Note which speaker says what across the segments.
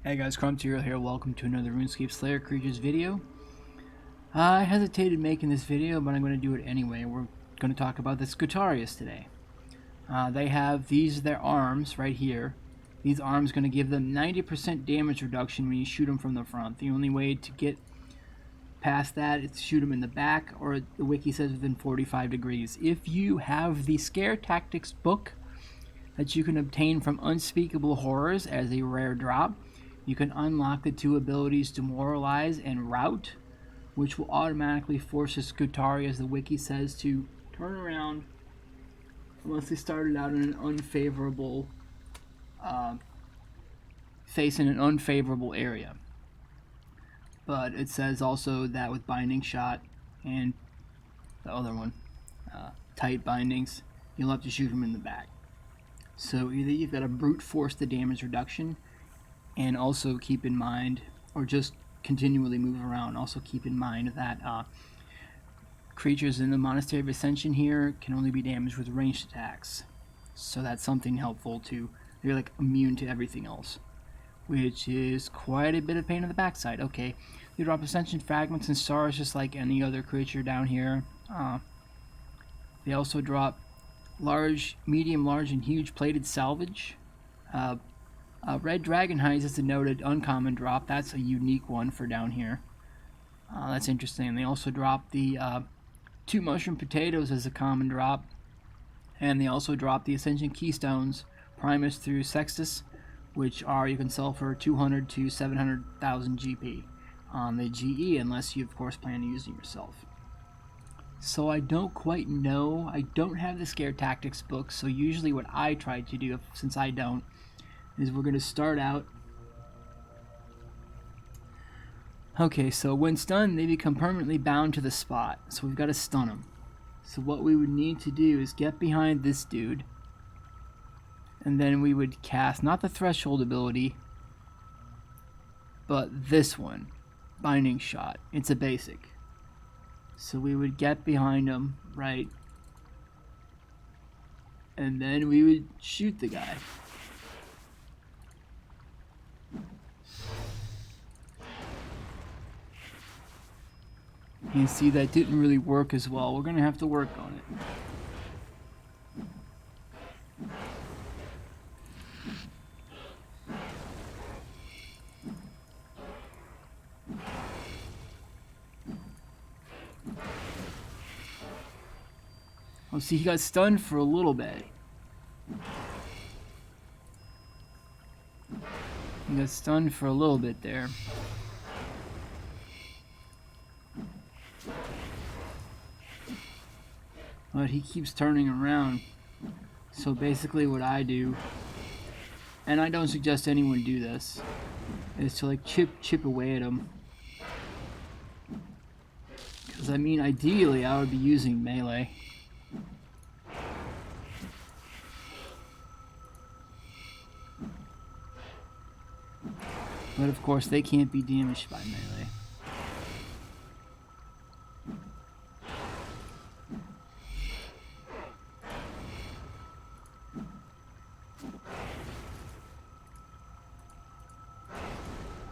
Speaker 1: Hey guys, Crumb0 here, welcome to another RuneScape Slayer Creatures video. I hesitated making this video, but I'm going to do it anyway. We're going to talk about the Scutarius today. They have their arms right here. These arms going to give them 90% damage reduction when you shoot them from the front. The only way to get past that is to shoot them in the back, or the wiki says within 45 degrees. If you have the Scare Tactics book that you can obtain from Unspeakable Horrors as a rare drop, you can unlock the two abilities Demoralise and Rout, which will automatically force a Scutarii, as the wiki says, to turn around unless they started out in an unfavorable facing an unfavorable area. But it says also that with Binding Shot and the other one, Tight Bindings, you'll have to shoot them in the back. So either you've got to brute force the damage reduction, and also keep in mind, or just continually move around, also keep in mind that creatures in the Monastery of Ascension here can only be damaged with ranged attacks. So that's something helpful too. They're like immune to everything else, which is quite a bit of pain in the backside. Okay, they drop Ascension Fragments and Stars just like any other creature down here. They also drop large, medium, large, and huge plated salvage. Red Dragon Hides is a noted uncommon drop. That's a unique one for down here. That's interesting. They also drop the 2 Mushroom Potatoes as a common drop. And they also drop the Ascension Keystones, Primus through Sextus, which you can sell for 200 to 700,000 GP on the GE, unless you, of course, plan on using yourself. So I don't quite know. I don't have the Scare Tactics book, so usually what I try to do, since I don't, is we're going to start out. Okay, so when stunned, they become permanently bound to the spot. So we've got to stun them. So what we would need to do is get behind this dude. And then we would cast, not the Threshold ability, but this one. Binding Shot. It's a basic. So we would get behind him, right? And then we would shoot the guy. You see, that didn't really work as well. We're going to have to work on it. Oh, see, he got stunned for a little bit. He got stunned for a little bit there. But he keeps turning around. So basically what I do, and I don't suggest anyone do this, is to like chip away at him. Because I mean, ideally I would be using melee. But of course they can't be damaged by melee.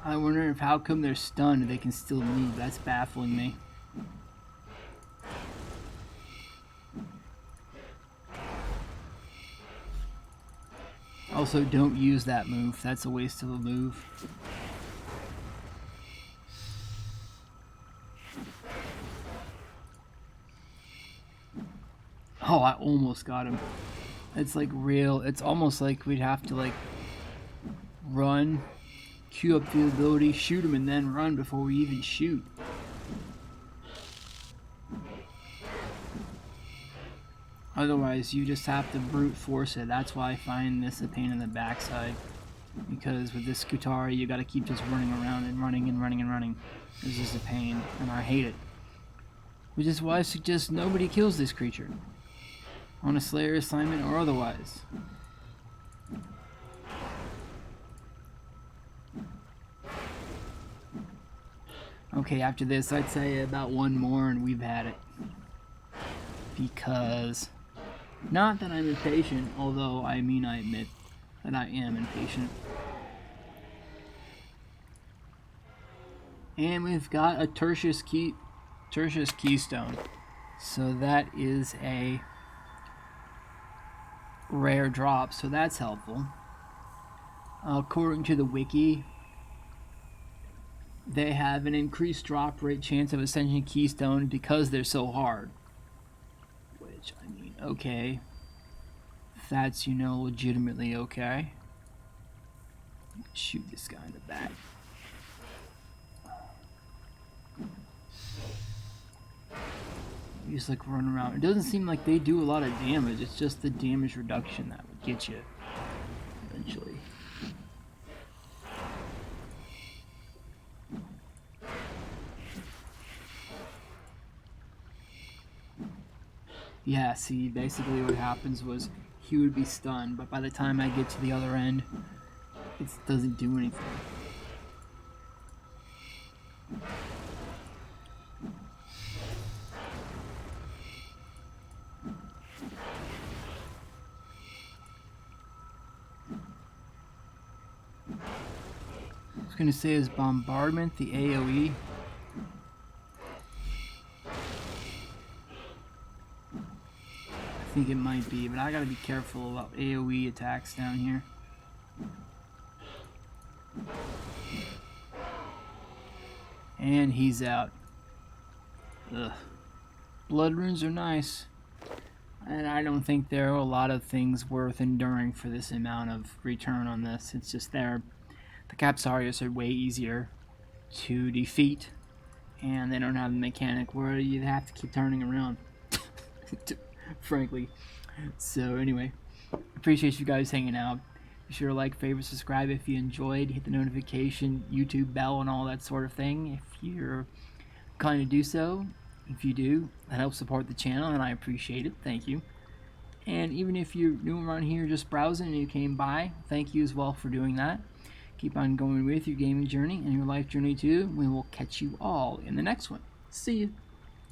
Speaker 1: I wonder if how come they're stunned and they can still move. That's baffling me. Also, don't use that move. That's a waste of a move. Oh, I almost got him. It's like real. It's almost like we'd have to like run, queue up the ability, shoot him, and then run before we even shoot. Otherwise, you just have to brute force it. That's why I find this a pain in the backside. Because with this Scutarii, you gotta keep just running around and running and running and running. This is a pain, and I hate it. Which is why I suggest nobody kills this creature. On a Slayer assignment or otherwise. Okay, after this, I'd say about one more and we've had it. Because, not that I'm impatient, although I admit that I am impatient. And we've got a Tertius Keystone. So that is a rare drop, so that's helpful. According to the wiki, they have an increased drop rate chance of Ascension Keystone because they're so hard. Which, I mean, okay. That's, you know, legitimately okay. Shoot this guy in the back. You just like run around. It doesn't seem like they do a lot of damage. It's just the damage reduction that would get you eventually. Yeah, see, basically what happens was he would be stunned, but by the time I get to the other end, it doesn't do anything. I was going to say is bombardment, the AoE. I think it might be, but I gotta be careful about AoE attacks down here. And he's out. Ugh. Blood runes are nice, and I don't think there are a lot of things worth enduring for this amount of return on this. It's just the Capsarius are way easier to defeat, and they don't have the mechanic where you have to keep turning around. Frankly. So anyway, appreciate you guys hanging out. Be sure to like, favorite, subscribe if you enjoyed. Hit the notification, YouTube bell, and all that sort of thing if you're kind to do so. If you do, that helps support the channel, and I appreciate it. Thank you. And even if you're new around here just browsing and you came by, thank you as well for doing that. Keep on going with your gaming journey and your life journey too. We will catch you all in the next one. See you.